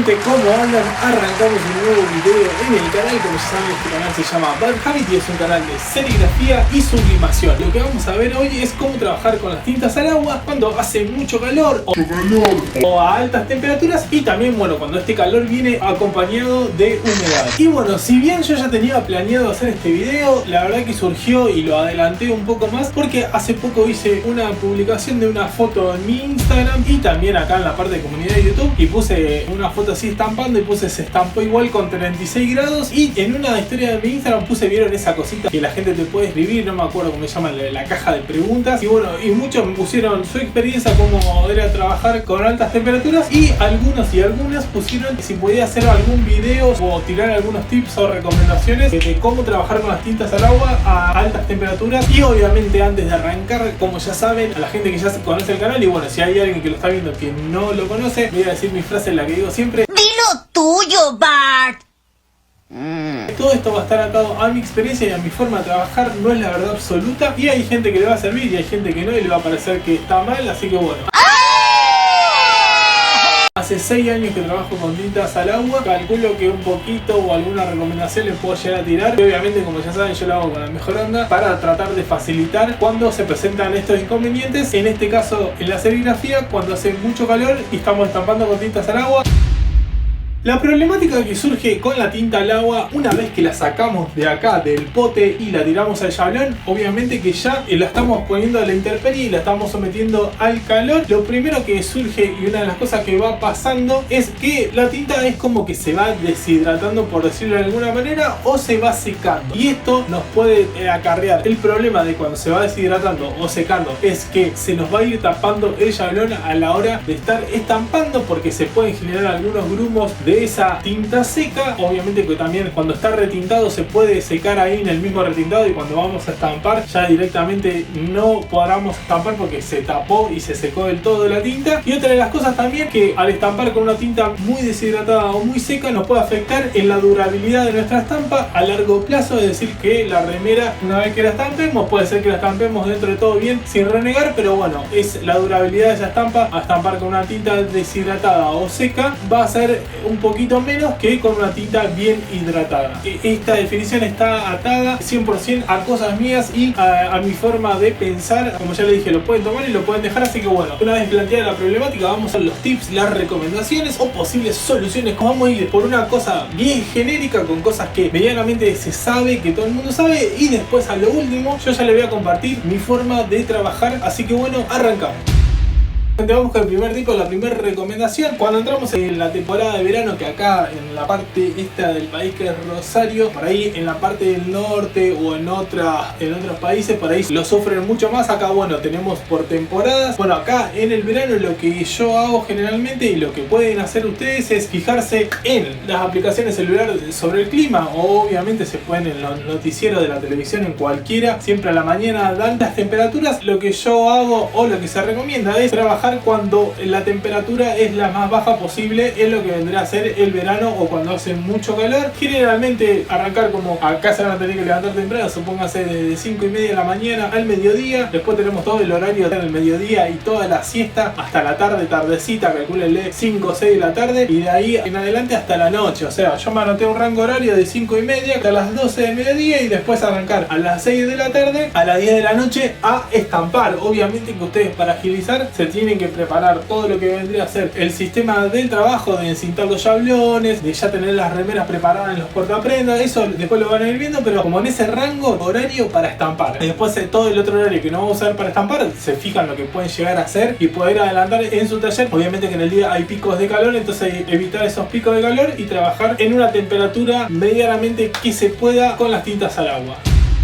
gente, ¿cómo andan? Arrancamos un nuevo video en el canal. Como ya saben, este canal se llama Bad Habit y es un canal de serigrafía y sublimación. Lo que vamos a ver hoy es cómo trabajar con las tintas al agua cuando hace mucho calor o a altas temperaturas, y también, bueno, cuando este calor viene acompañado de humedad. Y bueno, si bien yo ya tenía planeado hacer este video, la verdad que surgió y lo adelanté un poco más porque hace poco hice una publicación de una foto en mi Instagram y también acá en la parte de comunidad de YouTube, y puse una foto así estampando y puse se estampó igual con 36 grados, y en una historia de mi Instagram puse, vieron esa cosita que la gente te puede escribir, no me acuerdo cómo se llama, la caja de preguntas, y bueno, y muchos me pusieron su experiencia, cómo era trabajar con altas temperaturas, y algunos y algunas pusieron si podía hacer algún video o tirar algunos tips o recomendaciones de cómo trabajar con las tintas al agua a altas temperaturas. Y obviamente, antes de arrancar, como ya saben, a la gente que ya conoce el canal, y bueno, si hay alguien que lo está viendo que no lo conoce, voy a decir mi frase, la que digo siempre: ¡Dilo tuyo, Bart! Todo esto va a estar atado a mi experiencia y a mi forma de trabajar, no es la verdad absoluta, y hay gente que le va a servir y hay gente que no y le va a parecer que está mal, así que bueno. Hace 6 años que trabajo con tintas al agua, calculo que un poquito o alguna recomendación les puedo llegar a tirar, y obviamente, como ya saben, yo lo hago con la mejor onda para tratar de facilitar cuando se presentan estos inconvenientes, en este caso en la serigrafía, cuando hace mucho calor y estamos estampando con tintas al agua. La problemática que surge con la tinta al agua una vez que la sacamos de acá del pote y la tiramos al chablón, obviamente que ya la estamos poniendo a la intemperie y la estamos sometiendo al calor. Lo primero que surge y una de las cosas que va pasando es que la tinta es como que se va deshidratando, por decirlo de alguna manera, o se va secando, y esto nos puede acarrear el problema de cuando se va deshidratando o secando, es que se nos va a ir tapando el chablón a la hora de estar estampando, porque se pueden generar algunos grumos de esa tinta seca. Obviamente que también cuando está retintado se puede secar ahí en el mismo retintado, y cuando vamos a estampar ya directamente no podamos estampar porque se tapó y se secó del todo la tinta. Y otra de las cosas también, que al estampar con una tinta muy deshidratada o muy seca nos puede afectar en la durabilidad de nuestra estampa a largo plazo, es decir, que la remera, una vez que la estampemos, puede ser que la estampemos dentro de todo bien sin renegar, pero bueno, es la durabilidad de esa estampa. A estampar con una tinta deshidratada o seca va a ser un poquito menos que con una tinta bien hidratada. Esta definición está atada 100% a cosas mías y a mi forma de pensar. Como ya les dije, lo pueden tomar y lo pueden dejar, así que bueno, una vez planteada la problemática, vamos a los tips, las recomendaciones o posibles soluciones. Vamos a ir por una cosa bien genérica, con cosas que medianamente se sabe, que todo el mundo sabe, y después a lo último yo ya les voy a compartir mi forma de trabajar, así que bueno, arrancamos. Vamos con el primer tipo, la primera recomendación. Cuando entramos en la temporada de verano, que acá en la parte esta del país, que es Rosario, por ahí en la parte del norte o en otros países, por ahí lo sufren mucho más. Acá, bueno, tenemos por temporadas. Bueno, acá en el verano lo que yo hago generalmente, y lo que pueden hacer ustedes, es fijarse en las aplicaciones celulares sobre el clima, o obviamente se pueden en los noticieros de la televisión, en cualquiera, siempre a la mañana dan las temperaturas. Lo que yo hago, o lo que se recomienda, es trabajar cuando la temperatura es la más baja posible, es lo que vendrá a ser el verano o cuando hace mucho calor. Generalmente arrancar, como acá se van a tener que levantar temprano, supóngase desde 5:30 de la mañana al mediodía, después tenemos todo el horario del mediodía y toda la siesta hasta la tarde, tardecita, calcúlenle 5 o 6 de la tarde, y de ahí en adelante hasta la noche. O sea, yo me anoté un rango horario de 5:30 hasta las 12 del mediodía, y después arrancar a las 6 de la tarde a las 10 de la noche a estampar. Obviamente que ustedes, para agilizar, se tienen que preparar todo lo que vendría a ser el sistema del trabajo, de encintar los chablones, de ya tener las remeras preparadas en los portaprendas. Eso después lo van a ir viendo, pero como en ese rango horario para estampar. Después todo el otro horario que no vamos a usar para estampar, se fijan lo que pueden llegar a hacer y poder adelantar en su taller. Obviamente que en el día hay picos de calor, entonces evitar esos picos de calor y trabajar en una temperatura medianamente que se pueda con las tintas al agua.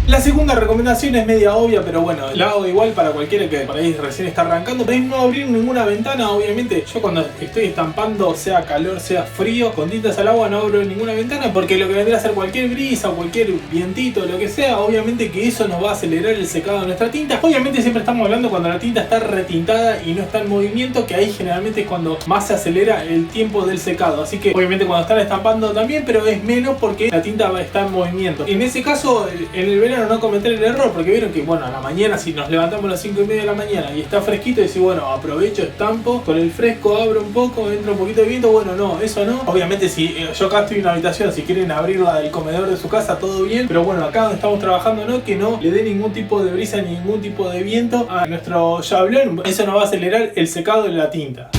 La segunda recomendación es media obvia, pero bueno, la hago igual para cualquiera que por ahí recién está arrancando. Es no abrir ninguna ventana. Obviamente yo cuando estoy estampando, sea calor, sea frío, con tintas al agua no abro ninguna ventana, porque lo que vendría a ser cualquier brisa o cualquier vientito, lo que sea, obviamente que eso nos va a acelerar el secado de nuestra tinta. Obviamente siempre estamos hablando cuando la tinta está retintada y no está en movimiento, que ahí generalmente es cuando más se acelera el tiempo del secado. Así que obviamente cuando están estampando también, pero es menos porque la tinta va a estar en movimiento. En ese caso, en el verano tener o no cometer el error, porque vieron que bueno, a la mañana si nos levantamos a las 5:30 de la mañana y está fresquito, y decís bueno, aprovecho, estampo, con el fresco abro un poco, entra un poquito de viento, bueno, no, eso no. Obviamente si yo acá estoy en una habitación, si quieren abrirla del comedor de su casa, todo bien, pero bueno, acá donde estamos trabajando, no, que no le dé ningún tipo de brisa, ningún tipo de viento a nuestro chablón, eso nos va a acelerar el secado de la tinta.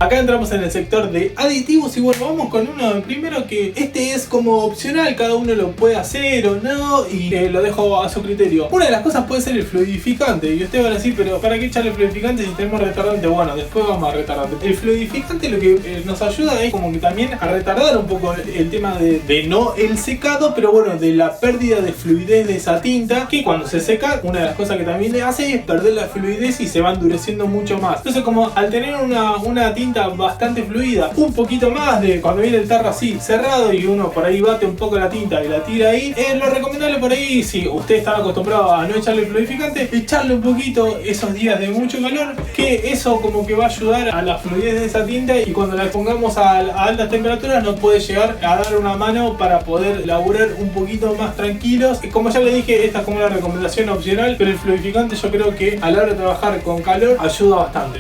Acá entramos en el sector de aditivos y bueno, vamos con uno primero que este es como opcional, cada uno lo puede hacer o no y lo dejo a su criterio. Una de las cosas puede ser el fluidificante y ustedes van a decir, pero ¿para qué echarle fluidificante si tenemos retardante? Bueno, después vamos a retardante. El fluidificante lo que nos ayuda es como que también a retardar un poco el tema de no el secado, pero bueno, de la pérdida de fluidez de esa tinta, que cuando se seca, una de las cosas que también le hace es perder la fluidez y se va endureciendo mucho más. Entonces como al tener una tinta bastante fluida, un poquito más de cuando viene el tarro así cerrado y uno por ahí bate un poco la tinta y la tira ahí, lo recomendable por ahí, si ustedes están acostumbrados a no echarle fluidificante, echarle un poquito esos días de mucho calor, que eso como que va a ayudar a la fluidez de esa tinta y cuando la pongamos a altas temperaturas nos puede llegar a dar una mano para poder laburar un poquito más tranquilos. Y como ya les dije, esta es como una recomendación opcional, pero el fluidificante yo creo que a la hora de trabajar con calor ayuda bastante.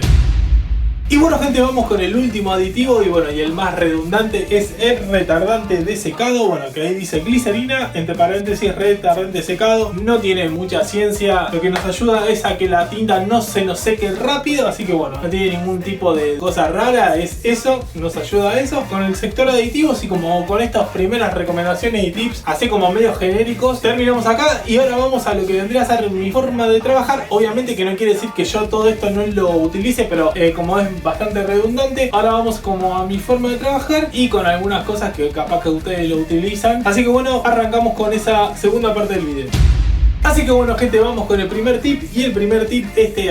Y bueno gente, vamos con el último aditivo y bueno, y el más redundante es el retardante de secado. Bueno, que ahí dice glicerina, entre paréntesis retardante de secado. No tiene mucha ciencia, lo que nos ayuda es a que la tinta no se nos seque rápido, así que bueno, no tiene ningún tipo de cosa rara, es eso, nos ayuda a eso. Con el sector de aditivos y como con estas primeras recomendaciones y tips, así como medio genéricos, terminamos acá y ahora vamos a lo que vendría a ser mi forma de trabajar. Obviamente que no quiere decir que yo todo esto no lo utilice, pero como es bastante redundante, ahora vamos como a mi forma de trabajar y con algunas cosas que capaz que ustedes lo utilizan, así que bueno, arrancamos con esa segunda parte del video. Así que bueno gente, vamos con el primer tip y el primer tip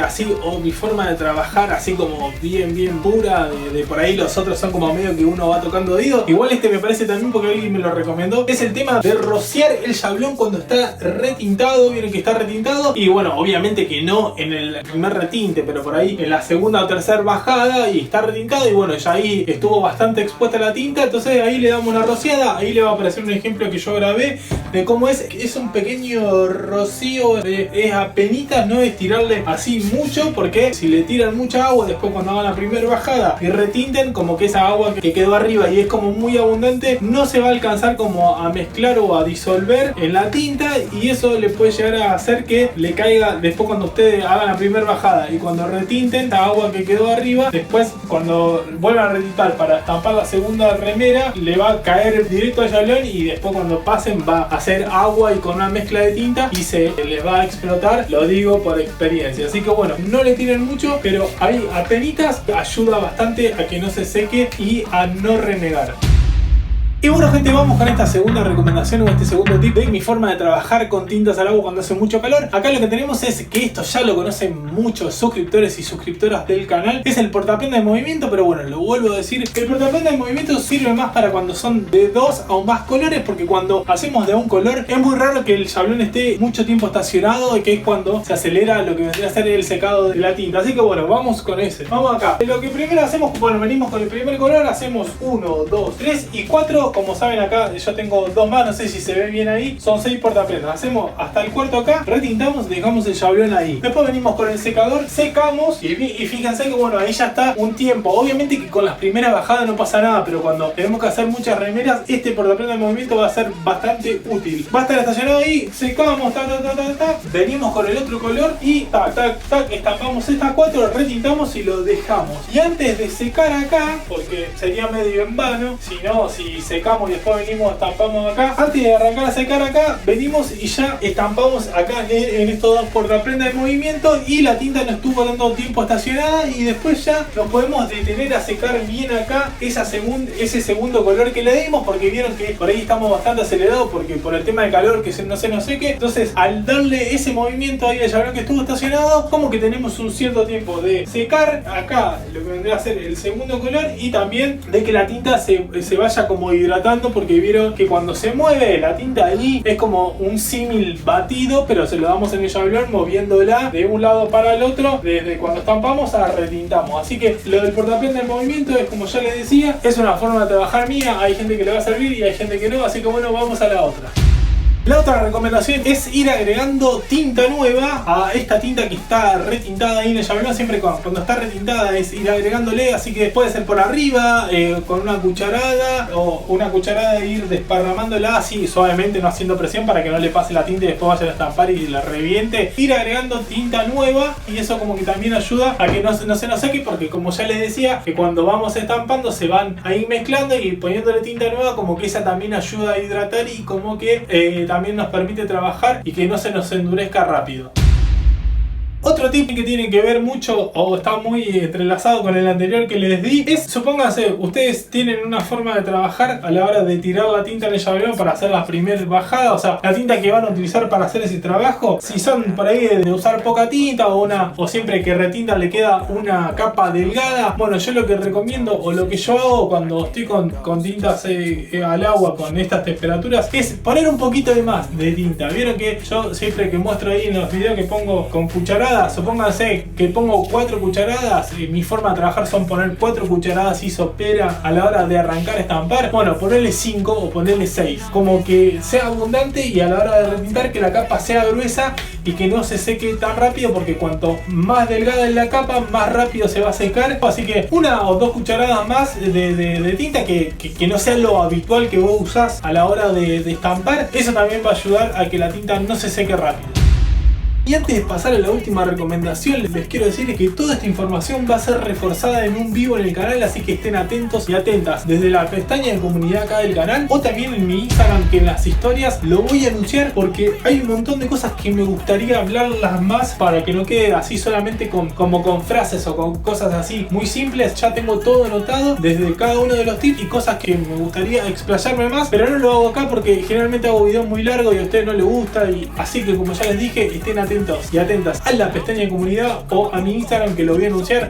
así o mi forma de trabajar así como bien pura, de por ahí los otros son como medio que uno va tocando oído, igual me parece también porque alguien me lo recomendó, es el tema de rociar el chablón cuando está retintado. Vieron que está retintado y bueno, obviamente que no en el primer retinte, pero por ahí en la segunda o tercera bajada y está retintado y bueno, ya ahí estuvo bastante expuesta la tinta, entonces ahí le damos una rociada. Ahí le va a aparecer un ejemplo que yo grabé de cómo es un pequeño rocío, es apenitas, no es tirarle así mucho, porque si le tiran mucha agua después cuando hagan la primera bajada y retinten, como que esa agua que quedó arriba y es como muy abundante no se va a alcanzar como a mezclar o a disolver en la tinta y eso le puede llegar a hacer que le caiga después cuando ustedes hagan la primera bajada y cuando retinten la agua que quedó arriba, después cuando vuelvan a retintar para estampar la segunda remera le va a caer directo al chablón y después cuando pasen va a hacer agua y con una mezcla de tinta y se les va a explotar, lo digo por experiencia. Así que bueno, no le tiren mucho, pero ahí apenitas ayuda bastante a que no se seque y a no renegar. Y bueno gente, vamos con esta segunda recomendación o este segundo tip de mi forma de trabajar con tintas al agua cuando hace mucho calor. Acá lo que tenemos es que esto ya lo conocen muchos suscriptores y suscriptoras del canal, es el portaprenda de movimiento, pero bueno, lo vuelvo a decir, el portaprenda de movimiento sirve más para cuando son de dos o más colores, porque cuando hacemos de un color es muy raro que el chablón esté mucho tiempo estacionado y que es cuando se acelera lo que vendría a ser el secado de la tinta. Así que bueno, vamos con ese. Vamos acá. Lo que primero hacemos, bueno, venimos con el primer color, hacemos 1, 2, 3 y 4. Como saben acá yo tengo dos más, no sé si se ve bien ahí, son 6 portaprendas. Hacemos hasta el cuarto acá, retintamos, dejamos el chablón ahí. Después venimos con el secador, secamos y fíjense que bueno, ahí ya está un tiempo. Obviamente que con las primeras bajadas no pasa nada, pero cuando tenemos que hacer muchas remeras, este portaprenda de movimiento va a ser bastante útil. Va a estar estacionado ahí, secamos, venimos con el otro color y estampamos estas 4, retintamos y lo dejamos. Y antes de secar acá, porque sería medio en vano, si secamos y después venimos, estampamos acá, antes de arrancar a secar acá, venimos y ya estampamos acá en estos dos portaprendas de movimiento y la tinta no estuvo dando tiempo estacionada y después ya nos podemos detener a secar bien acá ese segundo color que le dimos, porque vieron que por ahí estamos bastante acelerados porque por el tema de calor que no se nos seque. Entonces al darle ese movimiento ahí al chablón que estuvo estacionado, como que tenemos un cierto tiempo de secar acá lo que vendría a ser el segundo color y también de que la tinta se vaya como hidratando, porque vieron que cuando se mueve la tinta ahí es como un símil batido, pero se lo damos en el chablón moviéndola de un lado para el otro, desde cuando estampamos a retintamos. Así que lo del portaprenda del movimiento es, como ya les decía, es una forma de trabajar mía, hay gente que le va a servir y hay gente que no, así que bueno, vamos a la otra. La otra recomendación es ir agregando tinta nueva a esta tinta que está retintada ahí en el llaverón. Siempre cuando está retintada es ir agregándole, así que puede ser por arriba, con una cucharada o una cucharada e ir desparramándola así suavemente, no haciendo presión para que no le pase la tinta y después vaya a estampar y la reviente. Ir agregando tinta nueva y eso como que también ayuda a que no se nos seque, porque como ya les decía, que cuando vamos estampando se van ahí mezclando y poniéndole tinta nueva, como que esa también ayuda a hidratar y como que también nos permite trabajar y que no se nos endurezca rápido. Otro tip que tiene que ver mucho o está muy entrelazado con el anterior que les di es, supónganse, ustedes tienen una forma de trabajar a la hora de tirar la tinta en el llaverón para hacer la primera bajada, o sea, la tinta que van a utilizar para hacer ese trabajo. Si son por ahí de usar poca tinta o siempre que retinta le queda una capa delgada, bueno, yo lo que recomiendo o lo que yo hago cuando estoy con tintas al agua con estas temperaturas es poner un poquito de más de tinta. Vieron que yo siempre que muestro ahí en los videos que pongo con cucharadas, supónganse que pongo 4 cucharadas y mi forma de trabajar son poner 4 cucharadas isopera a la hora de arrancar a estampar. Bueno, ponerle 5 o ponerle 6, como que sea abundante, y a la hora de retintar que la capa sea gruesa y que no se seque tan rápido, porque cuanto más delgada es la capa más rápido se va a secar. Así que 1 o 2 cucharadas más de tinta que no sea lo habitual que vos usás a la hora de estampar. Eso también va a ayudar a que la tinta no se seque rápido. Y antes de pasar a la última recomendación, les quiero decir que toda esta información va a ser reforzada en un vivo en el canal, así que estén atentos y atentas desde la pestaña de comunidad acá del canal o también en mi Instagram, que en las historias lo voy a anunciar, porque hay un montón de cosas que me gustaría hablarlas más para que no quede así solamente como con frases o con cosas así muy simples. Ya tengo todo anotado desde cada uno de los tips y cosas que me gustaría explayarme más, pero no lo hago acá porque generalmente hago videos muy largos y a ustedes no les gusta, y así que como ya les dije, estén atentos y atentas a la pestaña de comunidad o a mi Instagram, que lo voy a anunciar.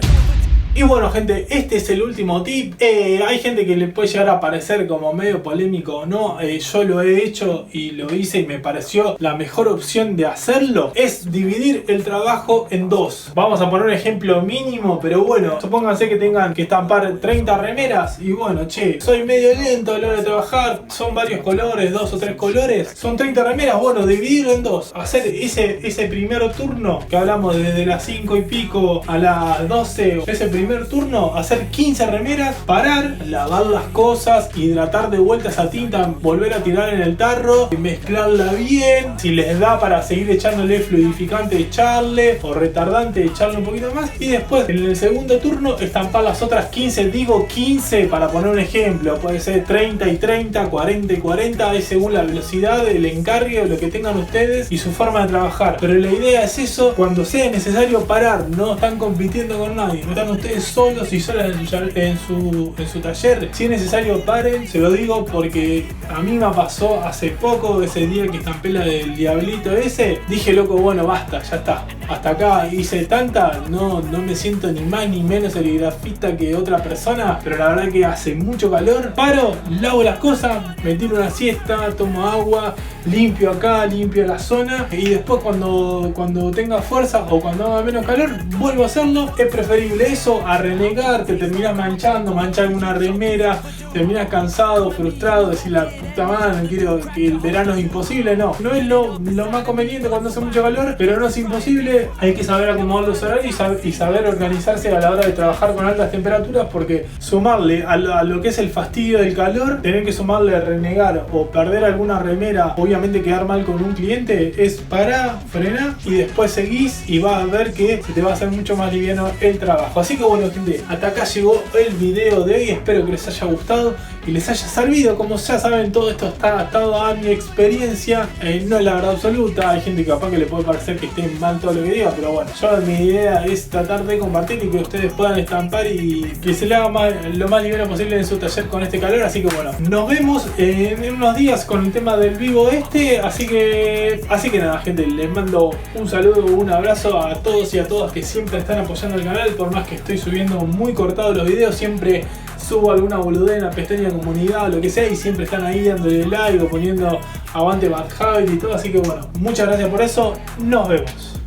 Y bueno, gente, este es el último tip. Hay gente que le puede llegar a parecer como medio polémico o no. Yo lo he hecho y lo hice y me pareció la mejor opción de hacerlo. Es dividir el trabajo en 2. Vamos a poner un ejemplo mínimo, pero bueno, supónganse que tengan que estampar 30 remeras y bueno, che, soy medio lento a la hora de trabajar, son varios colores, 2 o 3 colores, son 30 remeras, bueno, dividirlo en 2. Hacer ese primer turno que hablamos desde las 5 y pico a las 12, ese primer turno, hacer 15 remeras, parar, lavar las cosas, hidratar de vuelta esa tinta, volver a tirar en el tarro, mezclarla bien, si les da para seguir echándole fluidificante, echarle, o retardante, echarle un poquito más, y después en el segundo turno estampar las otras 15, digo 15 para poner un ejemplo, puede ser 30 y 30, 40 y 40, es según la velocidad, el encargue o lo que tengan ustedes y su forma de trabajar, pero la idea es eso, cuando sea necesario parar, no están compitiendo con nadie, no están ustedes solos y solas en su taller. Si es necesario, paren, se lo digo porque a mí me pasó hace poco, ese día que estampé la del diablito ese, dije, loco, bueno, basta, ya está, hasta acá hice tanta, no me siento ni más ni menos serigrafista que otra persona, pero la verdad que hace mucho calor, paro, lavo las cosas, me tiro una siesta, tomo agua, limpio acá, limpio la zona, y después cuando tenga fuerza o cuando haga menos calor, vuelvo a hacerlo. Es preferible eso a renegar, te terminas manchar una remera, terminas cansado, frustrado, decir la puta madre, quiero que el verano es imposible. No es lo más conveniente cuando hace mucho calor, pero no es imposible. Hay que saber acomodar los horarios y saber organizarse a la hora de trabajar con altas temperaturas, porque sumarle a lo que es el fastidio del calor, tener que sumarle renegar o perder alguna remera, obviamente quedar mal con un cliente, es para frenar y después seguís y vas a ver que se te va a hacer mucho más liviano el trabajo. Así que bueno, gente, hasta acá llegó el video de hoy, espero que les haya gustado y les haya servido. Como ya saben, todo esto está adaptado a mi experiencia, no es la verdad absoluta, hay gente que capaz que le puede parecer que esté mal todo lo que diga, pero bueno, mi idea es tratar de compartir y que ustedes puedan estampar y que se le haga lo más liviano posible en su taller con este calor. Así que bueno, nos vemos en unos días con el tema del vivo así que nada, gente, les mando un saludo, un abrazo a todos y a todas que siempre están apoyando el canal. Por más que estoy subiendo muy cortados los videos, siempre subo alguna boludez en la pestaña de comunidad o lo que sea y siempre están ahí dándole like o poniendo aguante Bad Habit y todo. Así que bueno, muchas gracias por eso, nos vemos.